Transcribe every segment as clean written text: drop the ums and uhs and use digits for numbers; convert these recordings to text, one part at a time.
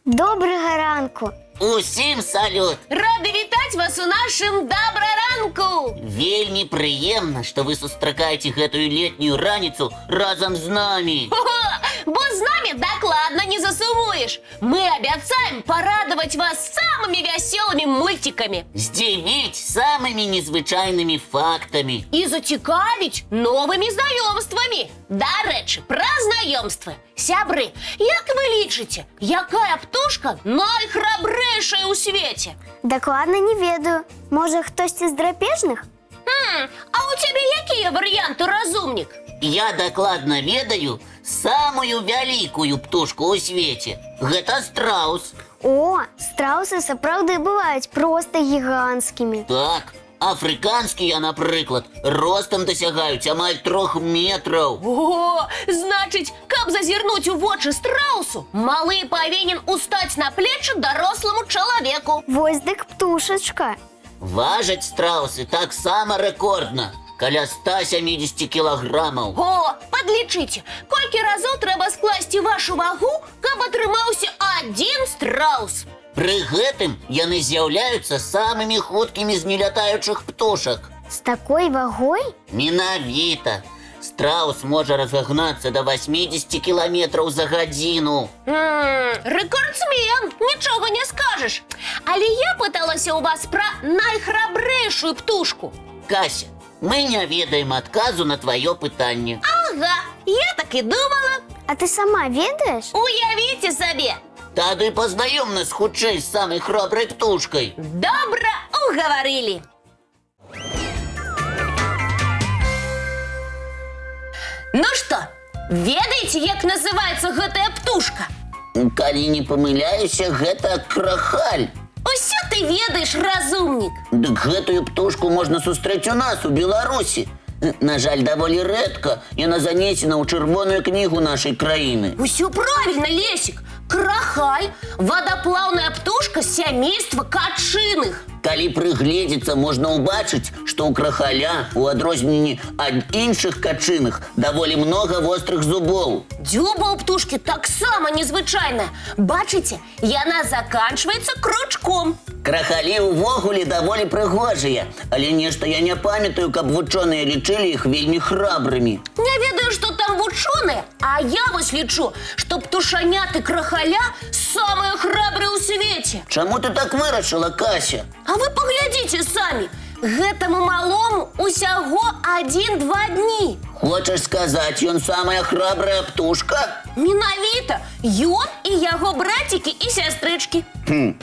Доброго ранку! Усім салют! Рады вітаць вас у нашым добраранку! Вельмі прыемна, што вы сустракаеце гэтую летнюю раніцу разам з намі. Бо з намі дакладна не засумуеш. Мы абяцаем парадаваць вас самымі вясёлымі мультиками. Здзівіць самымі незвычайнымі фактамі. І зацікавіць новымі знаёмствамі. Дарэчы, пра знаёмствы. Сябры, як вы лічыце, якая птушка найхрабрэйшая ў свеце? Дакладна не ведаю. Можа, хтосьці з драпежных? А у цябе якія варыянты, разумнік? Я дакладна ведаю самую вялікую птушку ў свеце. Гэта страус. О, страусы сапраўды бываюць проста гіганцкімі. Так, афрыканскія, напрыклад, ростам дасягаюць амаль 3 метраў. О, значыць, каб зазірнуць у вочы страусу, малы павінен устаць на плечы даросламу чалавеку. Вось дык птушачка. Важаць страусы таксама рэкордна, каля 170 кілаграмаў. О, падлічыце, колькі разоў трэба скласці вашу вагу, каб атрымаўся адзін страус. Пры гэтым яны з'яўляюцца самымі хуткімі з нелятаючых птушак. З такой вагой? Менавіта. Страус можа разагнацца да 80 кіламетраў за гадзіну. Рэкордсмен, нічога не скажаш. Але я пыталася ў вас пра найхрабрэйшую птушку. Кася, мы не ведаем адказу на тваё пытанне. Ага, я так і думала. А ты сама ведаеш? Уявіце сабе. Тады пазнаём нас хутчэй з самай храбрай птушкай. Добра угаварылі. Ну што, ведаеце, як называецца гэтая птушка? Калі не памыляюся, гэта крахаль. Усё ты ведаеш, разумнік. Дык гэтую птушку можна сустрэць у нас, у Беларусі. На жаль, даволі рэдка. Яна занесена ў чырвоную кнігу нашай краіны. Усё правільна, Лесік. Крахаль – вадаплаўная птушка з сямейства качыных. Калі прыгледзецца, можна ўбачыць, што ў крахаля, у адрозненні ад іншых качыных, даволі многа вострых зубоў. Дзюба ў птушкі таксама незвычайная. Бачыце, яна заканчваецца кручком. Крахалі ўвогуле даволі прыгожыя, але нешта я не памятаю, каб вучоныя лічылі іх вельмі храбрымі. Не ведаю, што там вучоныя, а я вось лічу, што птушаняты крахаля самыя храбрыя ў свеце. Чаму ты так вырашыла, Кася? А вы паглядзіце самі. Гэтаму малому усяго 1-2 дні. Хочаш сказаць, ён самая храбрая птушка? Менавіта, ён і яго брацікі і сястрычкі.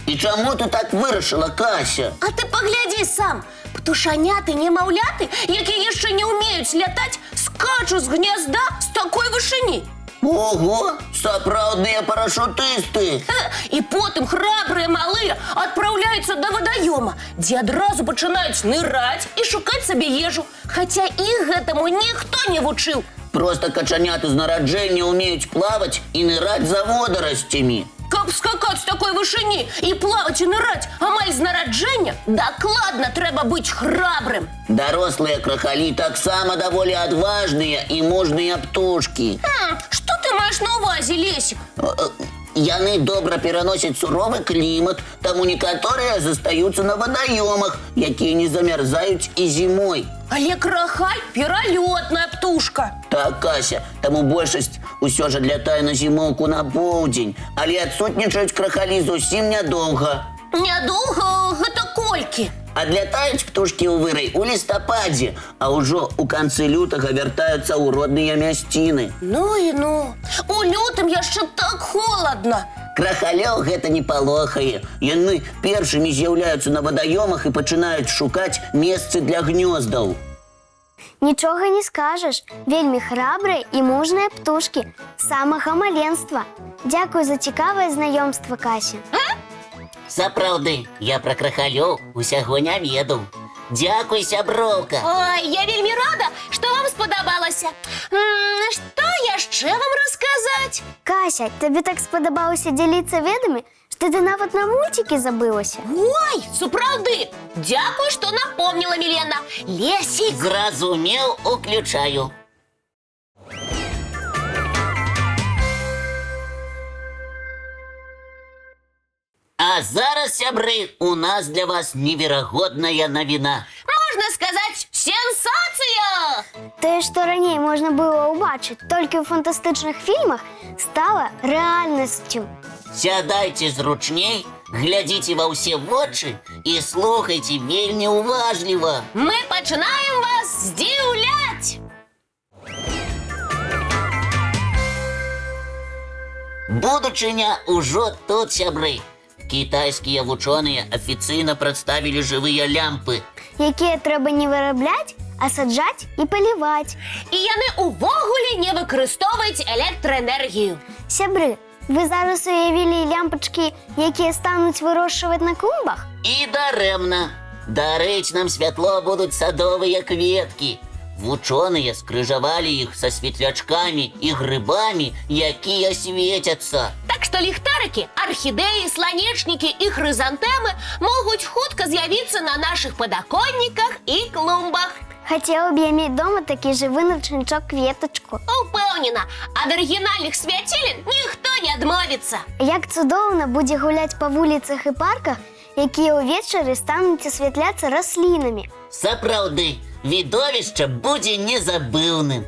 І чаму ты так вырашыла, Кася? А ты паглядзі сам. Птушаняты-немаўляты, якія яшчэ не ўмеюць лятаць, скачуць з гнязда з такой вышыні. Ого, сапраўдныя парашутысты. І потым храбрыя малыя адпраўляюцца да вадаёма, дзе адразу пачынаюць ныраць і шукаць сабе ежу. Хаця іх гэтаму ніхто не вучыў. Проста качаняты з нараджэння ўмеюць плаваць і ныраць за водарасцямі. Каб скакаць з такой вышыні і плаваць і ныраць амаль з нараджэння, дакладна трэба быць храбрым. Дарослыя крахалі таксама даволі адважныя і мужныя птушкі. Што ты маеш на ўвазе, Лесік? Яны добра пераносяць суровы клімат, таму некаторыя застаюцца на вадаёмах, якія не замярзаюць і зімой. Але крахаль пералётная птушка. Так, Кася, таму большасць усё ж адлятае на зімоўку на поўдзень, але адсутнічаюць крахалі зусім нядоўга. Нядоўга гэта колькі? Адлятаюць птушкі ў вырай у лістападзе, а ўжо ў канцы лютага вяртаюцца ў родныя мясціны. Ну і ну. У лютым яшчэ так холадна. Крахалёў гэта не палохае. Яны першымі з'яўляюцца на вадаёмах і пачынаюць шукаць месцы для гнёздаў. Нічога не скажаш. Вельмі храбрыя і мужныя птушкі. З самага маленства. Дзякуй за цікавае знаёмства, Кася. Сапраўды, я пра крахалёў усяго не ведаў. Дзякуй, сяброўка. Ой, я вельмі рада, што вам спадабалася. Што яшчэ вам расказаць? Кася, табе так спадабалася дзяліцца ведамі, што ты нават на мульцікі забылася. Ой, сапраўды. Дзякуй, што напомніла, Мілена. Лесік. Зразумеў, уключаю. А зараз, сябры, у нас для вас неверагодная навіна. Можна сказаць, сенсацыя! Тое, што раней можна было ўбачыць толькі ў фантастычных фільмах, стала рэальнасцю. Сядайце зручней, глядзіце ва ўсе вочы і слухайце вельмі уважліва. Мы пачынаем вас здзіўляць! Будучыня ўжо тут, сябры. Кітайскія вучоныя афіцыйна прадставілі жывыя лямпы. Якія трэба не вырабляць, а саджаць і паліваць. І яны ўвогуле не выкарыстоўваюць электраэнергію. Сябры, вы зараз уявілі лямпачкі, якія стануць вырошчваць на клумбах? І дарэмна. Дарыць нам святло будуць садовыя кветкі. Вучоныя скрыжавалі іх са светлячкамі і грыбамі, якія свецяцца. Так што ліхтарыкі, архідэі, сланечнікі і хрызантэмы могуць хутка з'явіцца на нашых падаконніках і клумбах. Хацела б я мець дома такі жывы начнічок-кветачку. Упэўнена, ад арыгінальных свяцілін ніхто не адмовіцца. Як цудоўна будзе гуляць па вуліцах і парках, якія ўвечары стануць асвятляцца раслінамі. Сапраўды, відовішча будзе незабыўным.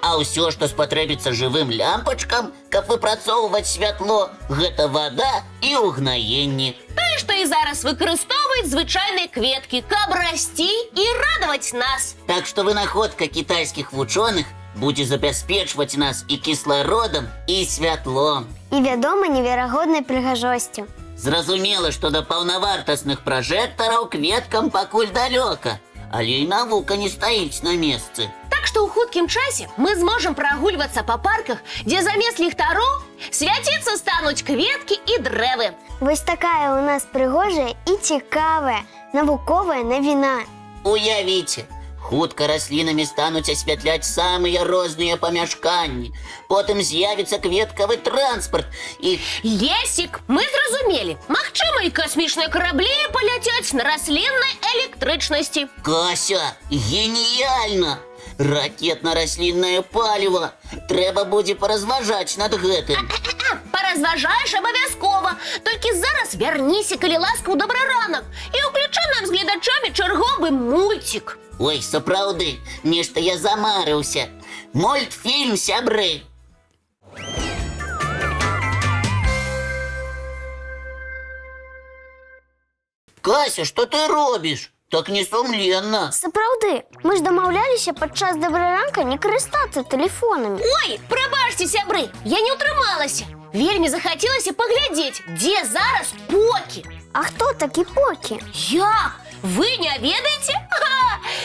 А ўсё, што спатрэбіцца жывым лямпачкам, каб выпрацоўваць святло, гэта вада і ўгнаенні. Тое, што і зараз выкарыстоўваюць звычайныя кветкі, каб расці і радаваць нас. Так што вынаходка кітайскіх вучоных будзе забяспечваць нас і кіслародам, і святлом. І, вядома, неверагоднай прыгажосцю. Зразумела, што да паўнавартасных пражэктараў кветкам пакуль далёка, але і навука не стаіць на месцы. Так што ў хуткім часе мы зможам прагульвацца па парках, дзе замест ліхтароў свяціцца стануць кветкі і дрэвы. Вось такая ў нас прыгожая і цікавая навуковая навіна. Уявіце, хутка раслінамі стануць асвятляць самыя розныя памяшканні. Потым з'явіцца кветкавы транспарт і... Лесік, мы зразумелі. Магчыма, і касмічныя караблі паляцяць на расліннай электрычнасці. Кася, геніяльна! Ракетна-расліннае паліва. Трэба будзе паразважаць над гэтым. Паразважаеш абавязкова. Толькі зараз вярніся, калі ласка, ў добры ранак і ўключай нам з гледачамі чарговы мульцік. Ой, сапраўды, нешта я замарыўся. Мультфільм, сябры. Кася, што ты робіш? Так несумленна. Сапраўды, мы ж дамаўляліся падчас добраранка не карыстацца тэлефонамі. Ой, прабачце, сябры, я не ўтрымалася. Вельмі захацелася паглядзець, дзе зараз Покі. А хто такі Покі? Як? Вы не ведаеце?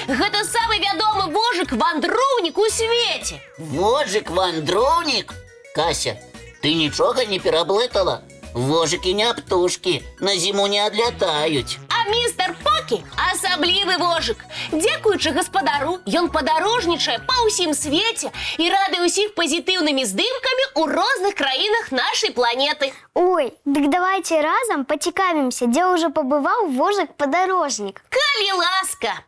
Гэта самы вядомы вожык-вандроўнік у свеце. Вожык-вандроўнік? Кася, ты нічога не пераблытала? Вожыкі не птушкі, на зіму не адлятаюць. А містер Покі асаблівы вожык. Дзякуючы гаспадару, ён падарожнічае па ўсім свеце і радуе ўсіх пазітыўнымі здымкамі ў розных краінах нашай планеты. Ой, дык давайце разам пацікавімся, дзе ўжо пабываў вожык-падарожнік. Калі ласка!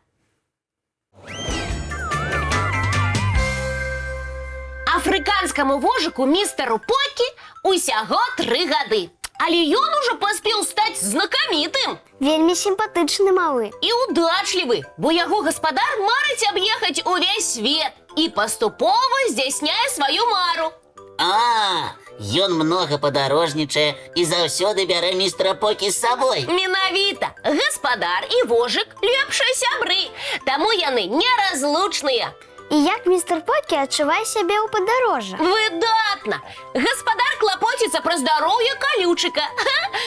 Афрыканскаму вожыку містеру Покі усяго 3 гады. Але ён ужо паспеў стаць знакамітым. Вельмі сімпатычны малы. І удачлівы, бо яго гаспадар марыць аб'ехаць увесь свет і паступова здзяйсняе сваю мару. Ён многа падарожнічае і заўсёды бярэ містера Покі з сабой. Менавіта, гаспадар і вожык лепшыя сябры, таму яны неразлучныя. І як містер Покі адчувае сябе ў падарожжа? Выдатна! Гаспадар клапоціцца пра здароўе калючыка.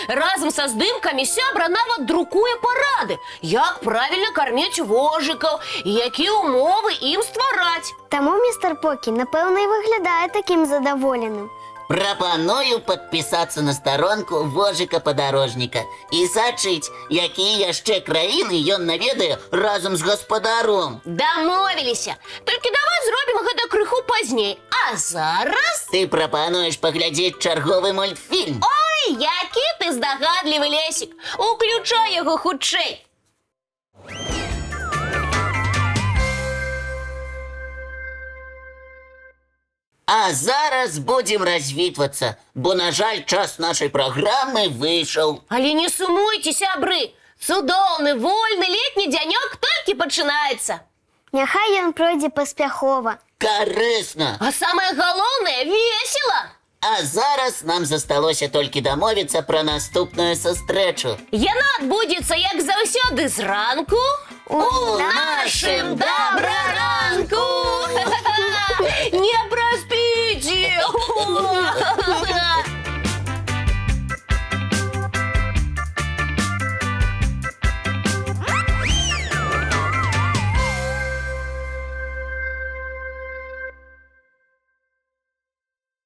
Разам са здымкамі сябра нават друкуе парады, як правільна карміць вожыкаў і якія ўмовы ім ствараць. Таму містер Покі, напэўна, і выглядае такім задаволеным. Прапаную падпісацца на старонку вожыка-падарожніка і сачыць, якія яшчэ краіны ён наведае разам з гаспадаром. Дамовіліся. Толькі давай зробім гэта крыху пазней. А зараз... Ты прапануеш паглядзець чарговы мультфільм. Ой, які ты здагадлівы, Лесік. Уключай яго хутчэй. А зараз будем развітвацца, бо, на жаль, час нашай праграмы выйшаў. Але не сумуйте, сябры. Цудоўны, вольны летні дзянёк толькі пачынаецца. Няхай ён пройдзе паспяхова. Карысна! А самае галоўнае, весела. А зараз нам засталося толькі дамовіцца пра наступную сустрэчу. Яна адбудзецца, як заўсёды, зранку У нашым добраранку. Не праспі!